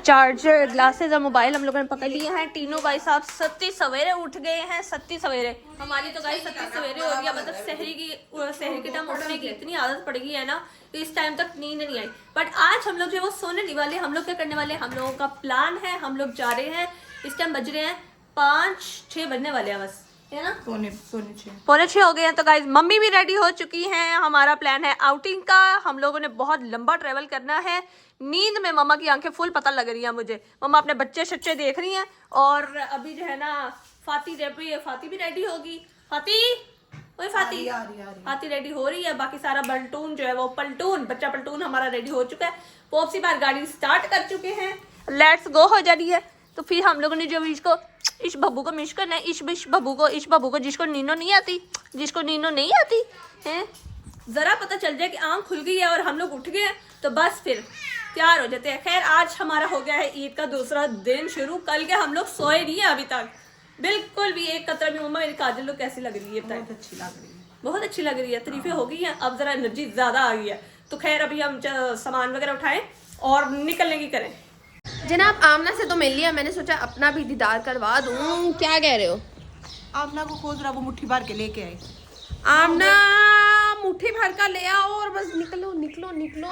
Charger, glasses और mobile हम लोगों ने पकड़ लिए हैं। तीनों भाई साहब सत्ती सवेरे उठ गए हैं, सत्ती सवेरे। हमारी तो गाइस सत्ती सवेरे हो गया, मतलब शहर के टाइम उठने की इतनी आदत पड़ गई है ना कि इस टाइम तक नींद नहीं आई। बट आज हम लोग जो वो सोने नहीं वाले। हम लोग क्या करने वाले, हम लोगों का प्लान है, हम लोग जा रहे हैं। इस टाइम बज रहे हैं 5-6 बजने वाले हैं बस, है ना, पौने 6 हो गए हैं। तो गाइस मम्मी भी रेडी हो चुकी हैं। हमारा प्लान है आउटिंग का। हम लोगों ने बहुत लंबा ट्रेवल करना है। नींद में मम्मा की आंखें फुल पता लग रही है मुझे। मम्मा अपने बच्चे शच्चे देख रही हैं और अभी जो है ना फाती भी रेडी होगी। फाती रेडी हो रही है। बाकी सारा बल्टून जो है वो बच्चा पलटून हमारा रेडी हो चुका है। पोप्सी बार गाड़ी स्टार्ट कर चुके हैं। लेट्स गो हो जा रही है। तो फिर हम लोगों ने जो इस बब्बू को मिस करना है, इस बब्बू को जिसको नीनो नहीं आती है, जरा पता चल जाए कि आंख खुल गई है और हम लोग उठ गए हैं तो बस फिर तैयार हो जाते हैं। खैर आज हमारा हो गया है ईद का दूसरा दिन शुरू। कल के हम लोग सोए नहीं है अभी तक बिल्कुल भी, एक कतरा भी। मम्मा मेरी काजल लोग कैसी लग रही है? बहुत अच्छी लग रही है। तारीफें हो गई हैं, अब जरा एनर्जी ज्यादा आ गई है। तो खैर अभी हम सामान वगैरह उठाएं और निकलने की करें। जनाब आमना से तो मिल लिया, मैंने सोचा अपना भी दीदार करवा दूं। क्या कह रहे हो? आमना को खोज रहा, वो मुट्ठी भर के लेके आई। आमना मुट्ठी भर का ले आओ और बस निकलो।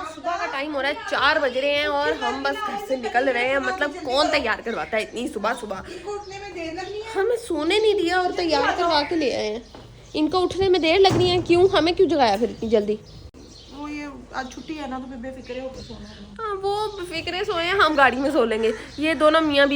सुबह का टाइम हो रहा है, 4 बज रहे हैं और हम बस घर से निकल रहे हैं। मतलब कौन तैयार करवाता है इतनी सुबह? हमें सोने नहीं दिया और तैयार करवा के ले आए हैं। इनको उठने में देर लग रही है। क्यों, हमें क्यों जगाया फिर इतनी जल्दी? वो ये आज छुट्टी है ना, तो बेफिक्रे होकर सोना। हाँ वो बेफिक्रे सोए, हम गाड़ी में सो लेंगे। ये दोनों मियाँ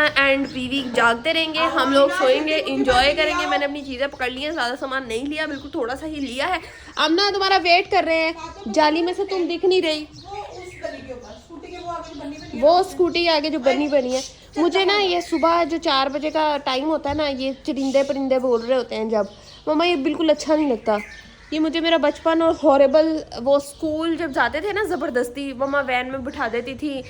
एंड बीवी जागते रहेंगे, हम लोग सोएंगे, एंजॉय करेंगे। मैंने अपनी चीज़ें पकड़ ली हैं, ज़्यादा सामान नहीं लिया, बिल्कुल थोड़ा सा ही लिया है। आमना तुम्हारा वेट कर रहे हैं, जाली में से तुम दिख नहीं रही। वो स्कूटी के आगे जो बनी है। मुझे ना ये सुबह जो 4 बजे का टाइम होता है ना, ये चरिंदे परिंदे बोल रहे होते हैं जब, मम्मा ये बिल्कुल अच्छा नहीं लगता। ये मुझे मेरा बचपन और हॉरेबल वो स्कूल जब जाते थे ना ज़बरदस्ती मम्मा वैन में बिठा देती थी,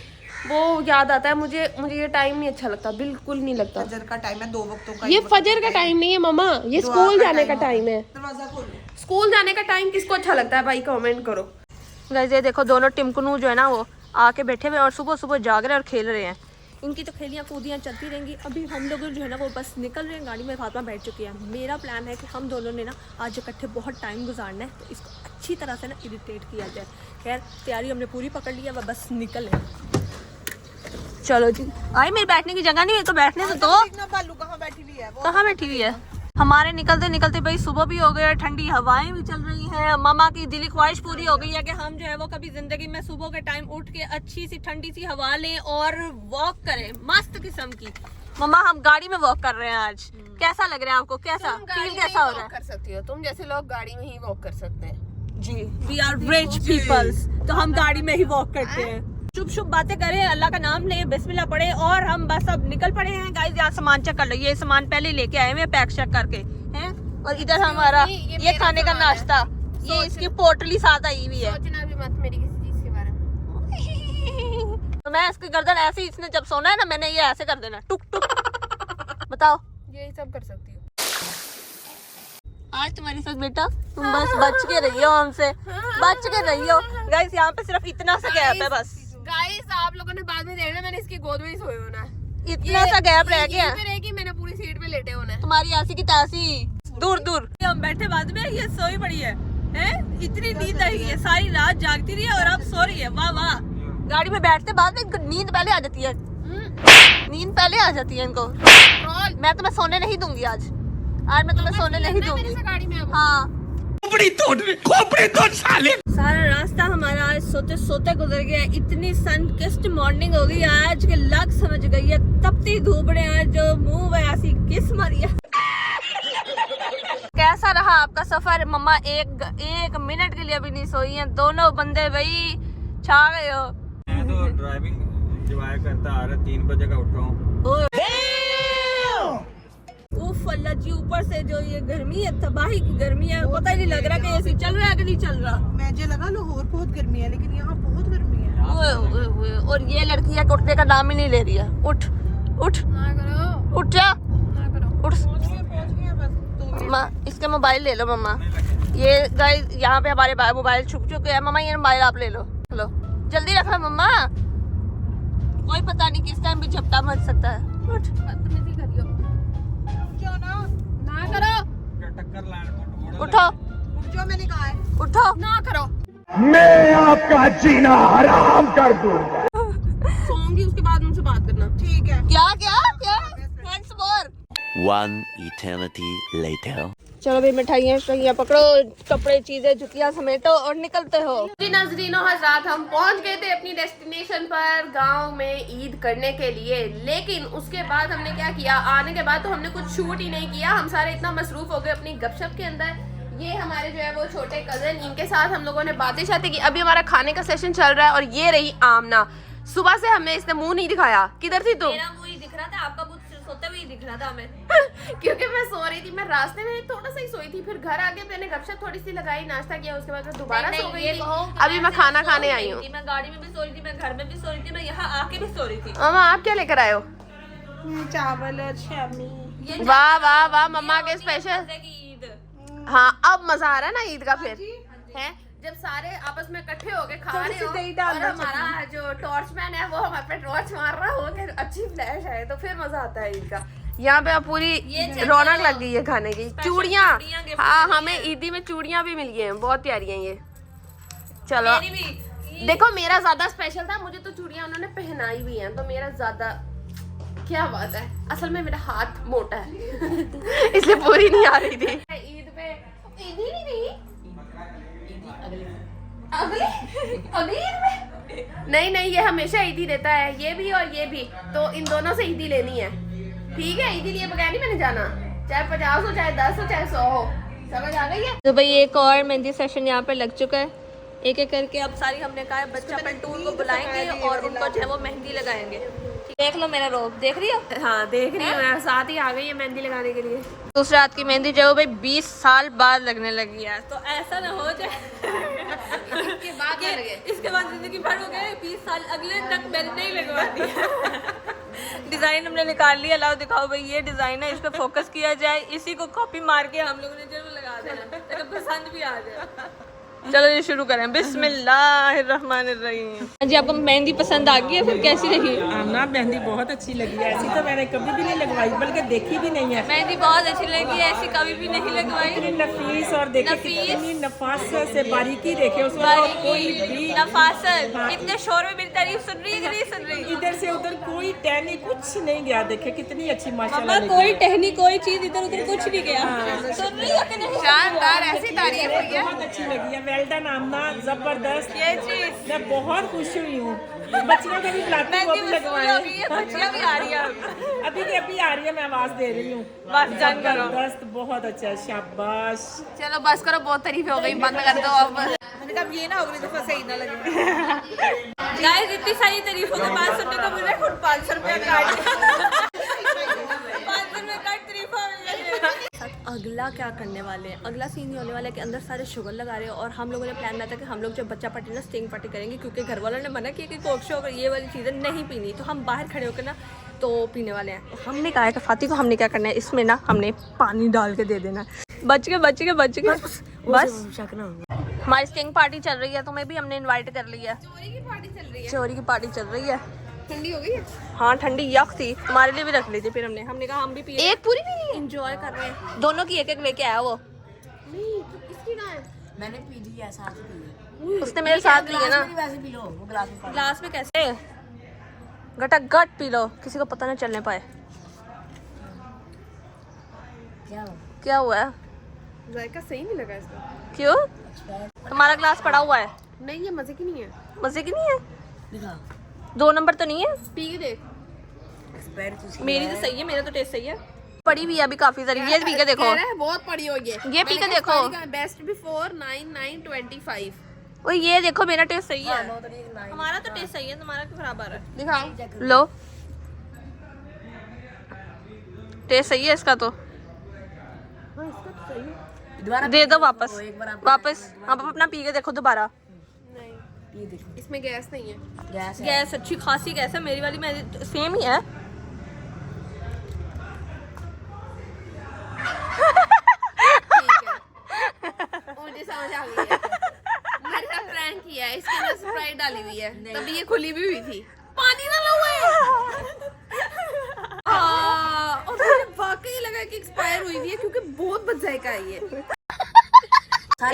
वो याद आता है मुझे ये टाइम नहीं अच्छा लगता, बिल्कुल नहीं लगता। फजर का टाइम है, 2 वक्तों का। ये फजर का टाइम नहीं है मम्मा, ये स्कूल जाने का टाइम है। दरवाजा खोलो। स्कूल जाने का टाइम किसको अच्छा लगता है भाई, कमेंट करो। गाइस ये देखो दोनों टिमकनू जो है ना वो आके बैठे हुए और सुबह जाग रहे हैं और खेल रहे हैं। इनकी तो खेलियाँ कूदियाँ चलती रहेंगी। अभी हम लोग जो है ना वो बस निकल रहे हैं, गाड़ी में फातिमा बैठ चुकी है। मेरा प्लान है कि हम दोनों ने ना आज इकट्ठे बहुत टाइम गुजारना है, तो इसको अच्छी तरह से ना इरिटेट किया जाए। खैर तैयारी हमने पूरी पकड़ ली है, वह बस निकल रहे हैं। चलो जी, आई मेरी बैठने की जगह नहीं है तो बैठने से तो कहाँ बैठी हुई है? कहाँ बैठी हुई है? हमारे निकलते भाई सुबह भी हो गया, ठंडी हवाएं भी चल रही हैं। मामा की दिली ख्वाहिश पूरी हो गई है कि हम जो है वो कभी जिंदगी में सुबह के टाइम उठ के अच्छी सी ठंडी सी हवा लें और वॉक करें मस्त किस्म की। मामा हम गाड़ी में वॉक कर रहे हैं आज। कैसा लग रहा है आपको? कैसा फील कैसा हो रहा है? कर सकती हो तुम जैसे लोग गाड़ी में ही वॉक कर सकते हैं जी, वी आर रिच पीपल्स, तो हम गाड़ी में ही वॉक करते हैं। शुभ बातें करें, अल्लाह का नाम ले, बिस्मिल्लाह पढ़े और हम बस अब निकल पड़े हैं। गाइस यहाँ सामान चेक कर लो, ये सामान पहले लेके आए हुए पैक शैक करके हैं। और इधर हमारा ये खाने का नाश्ता, ये इसकी पोटली साथ आई हुई है। सोचना भी मत मेरी किसी चीज के बारे में। तो मैं इसकी गर्दन ऐसे, इसने जब सोना है ना मैंने ये ऐसे कर देना, टुक टुक। बताओ, यही सब कर सकती हो आज तुम्हारी साथ बेटा, तुम बस बच के रही हो हमसे, बच के रही हो। गाइस यहाँ पे सिर्फ इतना सा गैप है बस। गाइस आप लोगों ने बाद में देखना, मैंने इसकी गोद में ही सोए होना है। इतना सा गैप रह गया रहेगी, मैंने पूरी सीट पे लेटे होना है। तुम्हारी ऐसी की तैसी दूर हम बैठे बाद में ये सोई पड़ी है, इतनी नींद आई है, सारी रात जागती रही है और अब सो रही है। वाह वाह, गाड़ी में बैठते बाद में नींद पहले आ जाती है, नींद पहले आ जाती है इनको। मैं तुम्हें सोने नहीं दूंगी आज मैं तुम्हें सोने नहीं दूंगी। हाँ खोपड़ी तोड़ साले। सारा रास्ता हमारा आज सोते सोते गुजर गया। इतनी सन किस्ड मॉर्निंग हो गई आज के लग समझ गई है, तपती धूप ने आज जो मुंह में ऐसी किस मारी है। कैसा रहा आपका सफर? मम्मा एक मिनट के लिए भी नहीं सोई हैं, दोनों बंदे भाई छा गए हो। मैं तो ड्राइविंग एंजॉय करता आ रहा, 3 बजे का उठा हूँ। उफ अल्लाह जी, ऊपर से जो ये गर्मी है, तबाही की गर्मी है, पता ही नहीं लग रहा कि एसी चल रहा है कि नहीं चल रहा। मुझे लगा लाहौर बहुत गर्मी है, लेकिन यहाँ बहुत गर्मी है। ओए और ये लड़की है उठने का नाम ही नहीं ले रही है। उठ जा, उठ। माँ इसके मोबाइल ले लो मम्मा। ये गाइस यहाँ पे हमारे मोबाइल छुप चुके हैं। मम्मा ये मोबाइल आप ले लो, जल्दी रखना मम्मा। कोई पता नहीं किस टाइम भी झपटा मच सकता है। उठ, बदतमीजी करियो। जो ना करो, टक्कर लाने को उठो, जो मैंने कहा है। उठो। ना करो। मैं आपका जीना हराम कर दूंगा। सोऊंगी उसके बाद मुझसे बात करना। ठीक है। क्या क्या क्या? Once more. One eternity later. चलो भाई, मिठाइयाँ पकड़ो, कपड़े, चीजें, जुतियाँ समेटो और निकलते हो। जी नाज़रीनो हज़रात, हम पहुंच गए थे अपनी डेस्टिनेशन पर गांव में ईद करने के लिए। लेकिन उसके बाद हमने क्या किया, आने के बाद तो हमने कुछ शूट ही नहीं किया। हम सारे इतना मसरूफ हो गए अपनी गपशप के अंदर। ये हमारे जो है वो छोटे कजन, इनके साथ हम लोगों ने बातें शातें की। अभी हमारा खाने का सेशन चल रहा है और ये रही आमना। सुबह से हमें इसने मुंह नहीं दिखाया। किधर थी तुम? मेरा मुंह ही दिख रहा था, आपका मुंह सोते हुए ही दिख रहा था हमें। क्योंकि मैं सो रही थी, मैं रास्ते में थोड़ा सा ही सोई थी, फिर घर आके मैंने गपशप थोड़ी सी लगाई, नाश्ता किया, उसके बाद मैं दोबारा सो गई थी। अभी मैं खाना खाने आई हूँ। मैं गाड़ी में भी सो रही थी, मैं घर में भी सो रही थी, मैं यहाँ आके भी सो रही थी। मामा आप क्या लेकर आए हो? चावल और शमी। वाह वाह वाह, मम्मा के स्पेशल। की ईद। हाँ, अब मजा आ रहा है ना ईद का। फिर है जब सारे आपस में इकट्ठे हो गए खा थोड़ी रहे सी हो दही डाल और दो हमारा जो टॉर्च मैन है वो हमारे पे टॉर्च मार रहा हो कि अच्छी फ्लैश है, तो फिर मजा आता है ईद का। यहाँ पे अब पूरी रौनक लग गई है खाने की। चूड़ियाँ, हाँ हमें ईदी में चूड़ियाँ भी मिली हैं, बहुत प्यारी हैं ये। चलो मेरी भी। देखो, मेरा ज्यादा स्पेशल था, मुझे तो चूड़ियाँ उन्होंने पहनाई भी हैं, तो मेरा ज्यादा क्या बात है। असल में मेरा हाथ मोटा है इसलिए पूरी नहीं आ रही थी। ईद पे ईद ही नहीं थी, अगली ईद में नहीं नहीं, ये हमेशा ईद ही देता है, ये भी और ये भी, तो इन दोनों से ईद ही लेनी है। ठीक है, ईद ही लिए बगैर नहीं मैंने जाना, चाहे 50 हो, चाहे 10 हो, चाहे 100 हो। समझ आ गई है? तो भाई एक और मेहंदी सेशन यहाँ पे लग चुका है। एक एक करके अब सारी हमने कहा है बच्चा पलटून को बुलाएंगे और उनको जो है वो मेहंदी लगाएंगे। देख लो मेरा रोब, देख रही हो? हाँ देख रही हूँ, साथ ही आ गई है मेहंदी लगाने के लिए। दूसरे हाथ की मेहंदी जो है वो भाई 20 साल बाद लगने लगी है, तो ऐसा ना हो जाए इसके बाद ना लगे। इसके बाद जिंदगी भर हो गए 20 साल अगले तक मैंने नहीं लगवाती। डिजाइन हमने निकाल लिया, लाओ दिखाओ भाई, ये डिजाइन है, इस पे फोकस किया जाए, इसी को कॉपी मार के हम लोगों ने जरूर लगा देना ताकि पसंद भी आ जाए। चलो ये शुरू करें, बिस्मिल्लाहिर्रहमानिर्रहीम। जी आपको मेहंदी पसंद आ गई है, फिर कैसी लगी? ना मेहंदी बहुत अच्छी लगी है, ऐसी तो मैंने कभी भी नहीं लगवाई, बल्कि देखी भी नहीं है। मेहंदी बहुत अच्छी लगी है, ऐसी कभी भी नहीं लगवाई। इतनी नफीस और देखे कितनी नफासत से बारीकी देखे उसमें, और कोई भी नफासत, इतने शोर में मेरी तारीफ सुन रही है कि नहीं सुन रही? इधर से उधर कोई टहनी कुछ नहीं गया, देखे कितनी अच्छी मम्मा माशाल्लाह लगी कोई है। टहनी कोई चीज इधर उधर कुछ नहीं गया। सुन रही हो कि नहीं? शानदार, ऐसी तारीफ हुई है। बहुत अच्छी लगी है, वेल डन आमना, जबरदस्त। ये चीज मैं बहुत खुश हुई हूँ। बच्चियों को भी बुलाती हूँ, वो भी लगवाए। बच्चियां भी आ रही है अभी की अभी आ रही है, मैं आवाज दे रही हूँ। बस डन करो। जबरदस्त, बहुत अच्छा, शाबाश। चलो बस करो, बहुत तारीफें हो गई, बंद कर दो अब। मैंने कहा अब ये ना अगली दफा सही ना लगे। गाइस इतनी सारी तारीफों के बाद सुनने को मुझे खुद 500 रुपया काट 500 रुपया काट तारीफों मिल गई। अगला क्या करने वाले हैं, अगला सीन ये होने वाला है कि अंदर सारे शुगर लगा रहे हैं और हम लोगों ने प्लान बनाया था कि हम लोग जब बच्चा पार्टी ना स्टिंग पार्टी करेंगे, क्योंकि घर वालों ने मना किया कि कोक शो ये वाली चीज़ें नहीं पीनी, तो हम बाहर खड़े होकर ना तो पीने वाले हैं। तो हमने कहा है कि फाती को हमने क्या करना है, इसमें ना हमने पानी डाल के दे देना है। बच के बस हमारी स्टिंग पार्टी चल रही है, तुम्हें भी हमने इन्वाइट कर लिया। चोरी की पार्टी चल रही है, चोरी की पार्टी चल रही है। ठंडी हो गई है। हाँ ठंडी यक थी, तुम्हारे लिए भी रख ली थी, फिर हमने कहा हम भी पिए, एक पूरी भी नहीं एंजॉय कर रहे हैं। दोनों की एक एक लेके आया वो, नहीं, तो इसकी कहाँ है? मैंने पी ली है, साथ पी है। उसने मेरे साथ लिया ना। वैसे पी लो, वो गिलास में। ग्लास में कैसे? गट पी लो, किसी को पता ना चलने पाए। क्या हुआ है? जायका सही नहीं लगा इसका। क्यों? तुम्हारा ग्लास पड़ा हुआ है। नहीं, ये मजे की नहीं है। मजे की नहीं है? दिखा 2 नंबर तो नहीं है? पी के देख। एक्सपायर तो मेरी तो सही है, मेरा तो टेस्ट सही है। पड़ी भी है अभी काफी सारी, ये पी के देखो। कह रहा है बहुत पड़ी हो ये। ये पी के देखो। Best before 9925। ओ ये देखो, मेरा टेस्ट सही है। हमारा तो टेस्ट सही है, तुम्हारा क्यों खराब आ रहा है? दिखाओ। लो, टेस्ट सही है इसका तो। दे दो वापस, वापस आप अपना पी के देखो दोबारा। इसमें गैस नहीं है। गैस है। गैस अच्छी खासी गैस है, मेरी वाली में सेम ही है। मुझे समझ आ गई है, मेरे साथ प्रैंक किया है, इसके अंदर स्प्राइट डाली हुई है, तभी ये खुली भी हुई थी। पानी ना लो है। का है ये।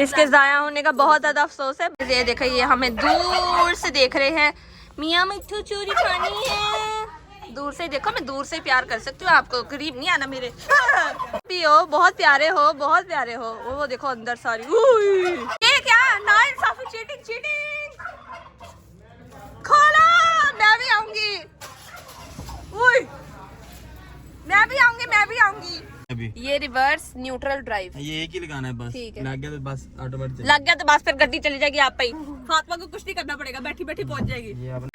इसके जाया होने का बहुत ज्यादा अफसोस है। ये देखो ये हमें दूर से देख रहे हैं। मियाँ मिट्ठू चूरी खानी है। दूर से देखो, मैं दूर से प्यार कर सकती हूँ आपको, करीब नहीं आना मेरे। भी हो, बहुत प्यारे हो, बहुत प्यारे हो। वो देखो अंदर सारी। ये क्या नाइंसाफी, चीटिंग चीटिंग। खोलो, मैं भी आऊंगी। मैं भी आऊंगी, मैं भी आऊंगी। अभी ये रिवर्स न्यूट्रल ड्राइव। ये एक ही लगाना है बस। ठीक है। लग गया तो बस ऑटोमेटिक लग गया तो बस फिर गड्डी चली जाएगी आप पे ही। फातिमा को कुछ नहीं करना पड़ेगा, बैठी बैठी पहुंच जाएगी। ये अपने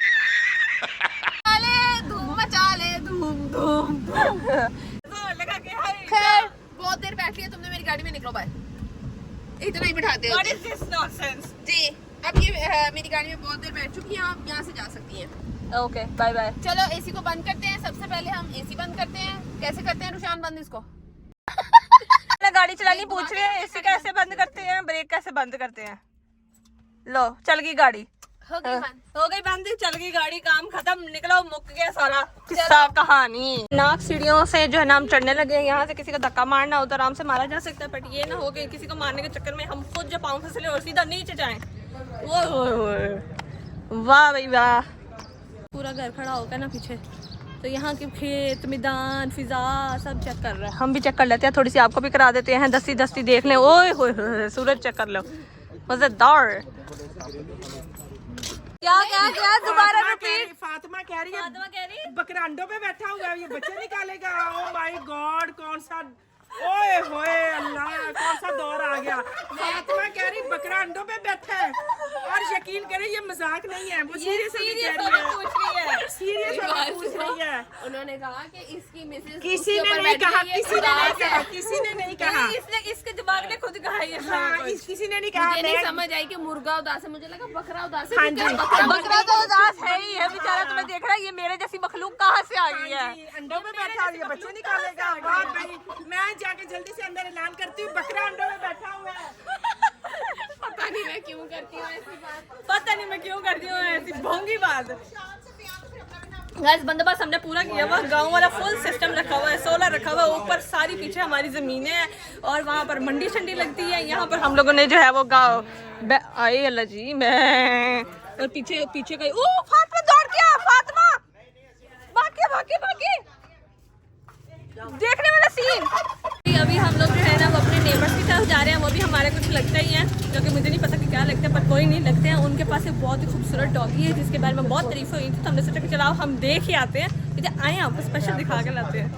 धूम मचा ले, धूम धूम धूम। लगा के हाय। खैर बहुत देर बैठ लिया तुमने मेरी गाड़ी में, निकलो बाहर। इतना ही बिठाते हो What is this nonsense? जी। अब ये मेरी गाड़ी में बहुत देर बैठ चुकी हैं, आप यहाँ से जा सकती हैं। Okay bye bye. चलो एसी को बंद करते हैं। सबसे पहले हम एसी बंद करते हैं। कैसे करते हैं रुशान बंद इसको? गाड़ी चलानी पूछ रहे हैं, एसी कैसे बंद करते हैं, ब्रेक कैसे बंद करते हैं। लो चल गई गाड़ी। हो गई बंद। हो गई बंद, चल गई गाड़ी, काम खत्म, निकलो, मुक गया सारा किस्सा कहानी। नाक सीढ़ियों से जो है ना हम चढ़ने लगे हैं। यहाँ से किसी का धक्का मारना हो तो आराम से मारा जा सकता है, बट ये ना हो कि किसी को मारने के चक्कर में हम खुद जो पाँव फिसले और सीधा नीचे जाएं। वाह भाई वाह। पूरा घर खड़ा होगा ना पीछे, तो यहाँ के खेत, मैदान, फिजा सब चेक कर रहा है। हम भी चेक कर लेते हैं, थोड़ी सी आपको भी करा देते हैं, दस्ती दस्ती देख लें। ओए होए सूरज चेक कर लो, मजेदार। क्या क्या क्या दोबारा रिपीट। फातिमा कह रही है, फातिमा कह रही है बकरांडों पे बैठा हुआ है, ये बच्चे निकालेगा। ओ माय गॉड, कौन सा, ओए होए अल्लाह, कौन सा दौर आ गया। फातिमा कह रही बकरांडों पे बैठा है, और यकीन करें ये मजाक नहीं है, वो सीरियसली कह रही है, सीरियस पूछ रही है। उन्होंने कहा कि इसकी मिसेज किसी ने नहीं कहा, किसी ने नहीं कहा, किसी ने नहीं कहा। इसने, इसके दिमाग ने खुद कहा ये सारा हाँ, कुछ। किसी ने नहीं कहा। मुझे नहीं समझ आई कि मुर्गा उदास है, मुझे लगा बकरा उदास है। हाँ क्या जी। बकरा तो उदास है ही है बेचारा, तुम्हें देख रहा है, ये मेरे जैसी मखलूक कहाँ से आ गई है। अंडों में बैठा है, ये बच्चे निकालेगा। वाह भाई, मैं जाके जल्दी से अंदर ऐलान करती हूँ, बकरा अंडों में बैठा हुआ है। पता नहीं मैं क्यों करती हूँ ऐसी बात। पता नहीं मैं क्यों करती हूँ ऐसी भोंगी बात। गाइस बंदोबस्त हमने पूरा किया हुआ, गांव वाला फुल सिस्टम रखा हुआ है, सोलर रखा हुआ है ऊपर, सारी पीछे हमारी ज़मीनें हैं और वहाँ पर मंडी शंडी लगती है। यहाँ पर हम लोगों ने जो है वो गाँव आए अल्लाह जी मैं, और पीछे पीछे गई। ओ फातिमा दौड़ के आ, फातिमा भागे भागे भागे, देखने वाला सीन। अभी हम लोग जो है ना वो अपने नेबर्स की तरफ जा रहे हैं, वो भी हमारे कुछ लगता ही है, जो कि मुझे नहीं पता कि क्या लगता है, पर कोई नहीं लगते हैं। उनके पास एक बहुत ही खूबसूरत डॉगी है जिसके बारे में बहुत तारीफ हुई थी, तो हमने सोचा कि चलो हम देख ही आते हैं, इधर आए आपको स्पेशल दिखा के लाते हैं।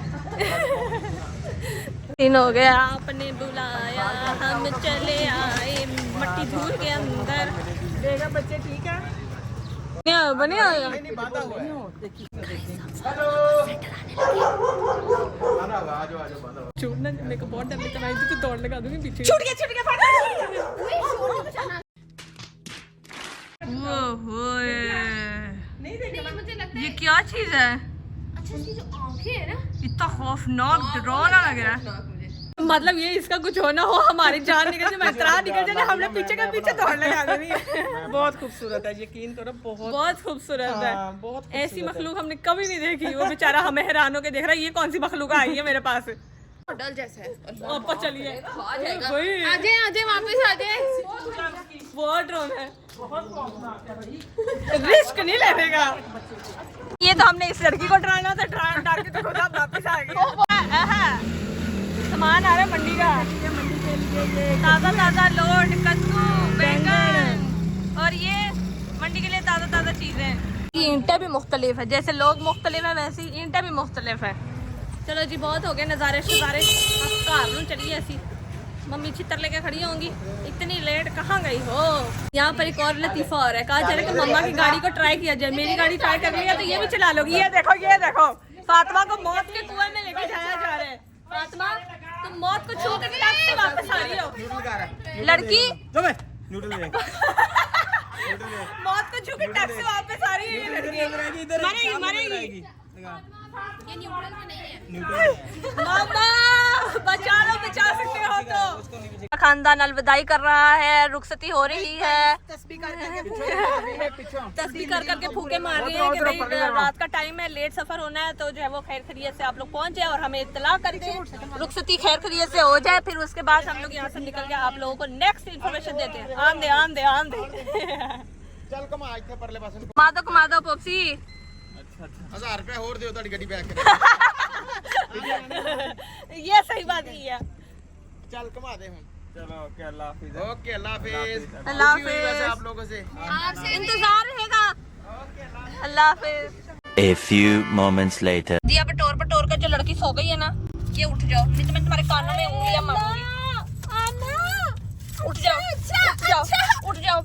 दिन हो गया आपने बुलाया, हम चले आए मट्टी धूल के अंदर। देखा बच्चे ठीक है, बने आया छूटना, मेरे को बहुत डर लगता है, तो दौड़ लगा दूंगी पीछे। छूट गया ये क्या चीज है? अच्छा इसकी जो आंखें है ना, इतना खौफनाक डरावना लग रहा है। मतलब ये इसका कुछ होना हो, हमारी जान निकल जाए, मैत्रा निकल जाए, हमने पीछे का पीछे दौड़ लगा देनी है। बहुत खूबसूरत है, यकीन करो बहुत बहुत खूबसूरत है, हाँ, बहुत खूबसूरत ऐसी मखलूक हमने कभी नहीं देखी। वो बेचारा हमें हैरान होकर देख रहा है, ये कौन सी मखलूक आई है मेरे पास। मॉडल जैसा है। ऊपर चलिए, आ जाएगा, वही। आ जाए वापस आ जाए। बहुत ड्रोन है, रिस्क नहीं लेने का। ये तो हमने इस लड़की को डराना था, डर के तो खुद आप वापस आ गए। सामान आ रहा है मंडी का, ताज़ा ताज़ा लोड, कद्दू, बैंगन, और ये मंडी के लिए ताज़ा ताज़ा चीज़ें। ईंटें भी मुख्तलिफ है, जैसे लोग मुख्तलिफ है वैसे ईंटें भी मुख्तलिफ है। चलो जी बहुत हो गए नज़ारे शज़ारे, अब घर में चलिए। ऐसी मम्मी छितर लेके खड़ी होंगी, इतनी लेट कहाँ गई हो। यहाँ पर एक और लतीफ़ा और है, कहा जा रहा है कि मम्मा की गाड़ी को ट्राई किया जाए, मेरी गाड़ी ट्राई कर लिया तो ये भी चला लोगी। ये देखो फातिमा को मौत के कुएं में लेके जाया जा रहा है। फातिमा तुम मौत को छू के टक से वापस आ रही हो, लड़की मौत को छू के टक से वापस आ रही है ये लड़की, मरेगी। ये न्यूट्रल में नहीं है। मामा बचा सकते हो तो। खानदान अलविदाई कर रहा है, रुखसती हो रही है, तस्बीह कर करके फूके मार रही है कि भाई रात का टाइम है, लेट सफर होना है, तो जो है वो खैर खैरियत से आप लोग पहुंच जाए और हमें इत्तला कर दें, रुखसती खैर खैरियत से हो जाए, फिर उसके बाद हम लोग यहाँ से निकल के आप लोगों को नेक्स्ट इन्फॉर्मेशन देते हैं। आन दे चल कमा इतने परले पास कमा दो पोप्सी। 1000 रुपए और दियो ताड़ी गड्डी बैक ये सही बात नहीं है। चल कमा दे हम। चलो ओके अल्लाह हाफिज। ओके अल्लाह हाफिज। अल्लाह खुशी हुई वैसे हाफिज। आप लोगों से आपसे इंतजार रहेगा। अल्लाह हाफिज। A few moments later. दिया बटोर कर जो लड़की सो गई है ना, ये उठ जाओ, नहीं तो मैं तुम्हारे कानों में उंगलियां मारूंगी। उठ जाओ उठ जाओ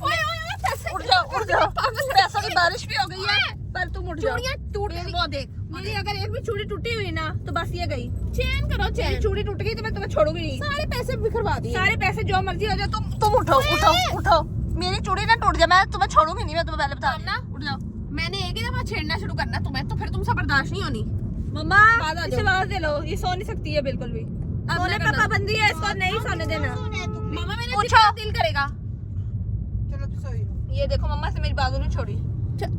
पैसों की बारिश भी हो गई है, पर तुम उठ जाओ। टूट गई वो देख, मेरी अगर एक भी चूड़ी टूटी हुई ना तो बस ये गई। चेन करो, चेन चूड़ी टूट गई तो मैं तुम्हें छोड़ूंगी नहीं। सारे पैसे बिखरवा दिए, सारे पैसे जो मर्जी हो जाए, तुम उठो। मेरी चूड़ी ना टूट जाए, मैं तुम्हें छोड़ूंगी नहीं, मैं तुम्हें पहले बता ना। उठ जाओ। मैंने एक ही दफा छेड़ना शुरू करना तुम्हें, तो फिर तुमसे बर्दाश्त नहीं होनी। मम्मा इसे आवाज दे लो, ये सो नहीं सकती है बिल्कुल भी। सोने पे पाबंदी है, इसको नहीं सोने देना। मम्मा मैंने पूछा दिल करेगा। चलो तू सोई लो। ये देखो मम्मा से मेरी बाजू नहीं छोड़ी,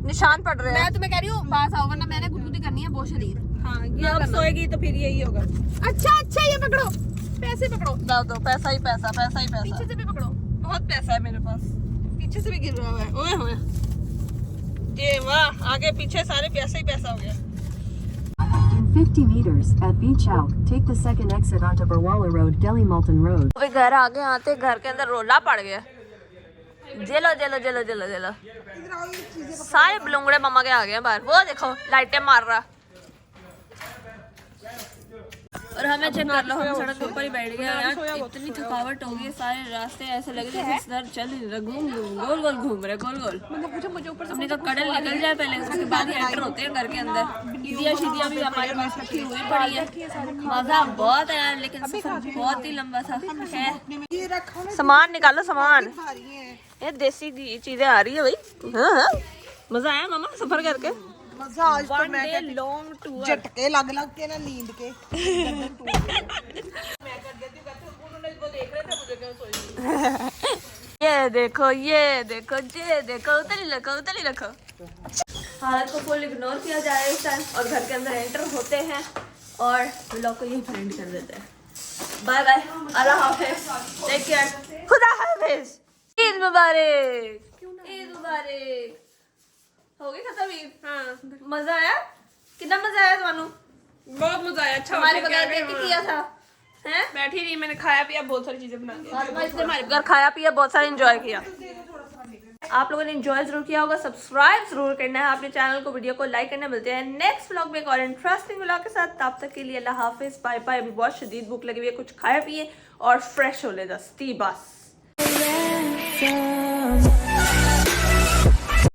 निशान पड़ रहे हैं। मैं तुम्हें कह रही हूँ बात आओ, वरना मैंने गुदगुदी करनी है बहुत शरीर। हाँ ये अब सोएगी तो फिर यही होगा। अच्छा ये पकड़ो, पैसे पकड़ो। दो पैसा ही पैसा। पीछे से भी पकड़ो, बहुत पैसा है मेरे पास, पीछे से भी गिर रहा है। ओए होए ये वाह, आगे पीछे सारे पैसा ही पैसा हो गया। In 50 meters at Beach Out, take the second exit onto Barwala Road, Delhi Multan Road. अबे घर आगे आते घर के अंदर रोला पड़ गया। जेलो सारे बलूंगड़े मम्मा के आ गए हैं बाहर। वो देखो लाइटें मार रहा। और हमें चेक कर लो, हम सड़क के ऊपर ही बैठ गए यार, इतनी थकावट हो गई, सारे रास्ते ऐसे लग रहे हैं चल गोल घूम रहे गोल। हमने कहा कडल निकल जाए पहले, उसके बाद ही एंटर होते हैं घर के अंदर। ईदियाँ भी हमारे पास रखी हुई पड़ी है। मजा बहुत है यार, लेकिन सफर बहुत ही लंबा था। सामान निकालो, सामान, ये देसी चीजें आ रही है भाई। हाँ मजा आया मामा सफर करके। मजा आज तो मैं लॉन्ग टूर झटके लग के ना नींद के ये देखो उतली रखो। हालत को फुल इग्नोर किया जाए इस टाइम, और घर के अंदर एंटर होते हैं और व्लॉग को यही फ्रेंड कर देते हैं। बाय बाय, अल्लाह हाफिज, टेक केयर, खुदा हाफिज, ईद मुबारक। हो गई खत्म ईद। हाँ मजा आया, कितना मजा आया तुम्हानू? बहुत मजा आया। अच्छा हमारे बगैर देख के किया था हैं? बैठी नहीं, मैंने खाया पिया, बहुत सारी चीजें बना दी। हमारे घर खाया पिया, बहुत सारा एंजॉय किया। आप लोगों ने एंजॉय जरूर किया होगा, सब्सक्राइब जरूर करना है अपने चैनल को, वीडियो को लाइक करना। मिलते हैं नेक्स्ट व्लॉग में एक और इंटरेस्टिंग व्लॉग के साथ। तब तक के लिए अल्लाह हाफिज, बाय बाय। अभी बहुत शदीद भूख लगी हुई है, कुछ खाया पिए और फ्रेश हो ले दस्ती बस।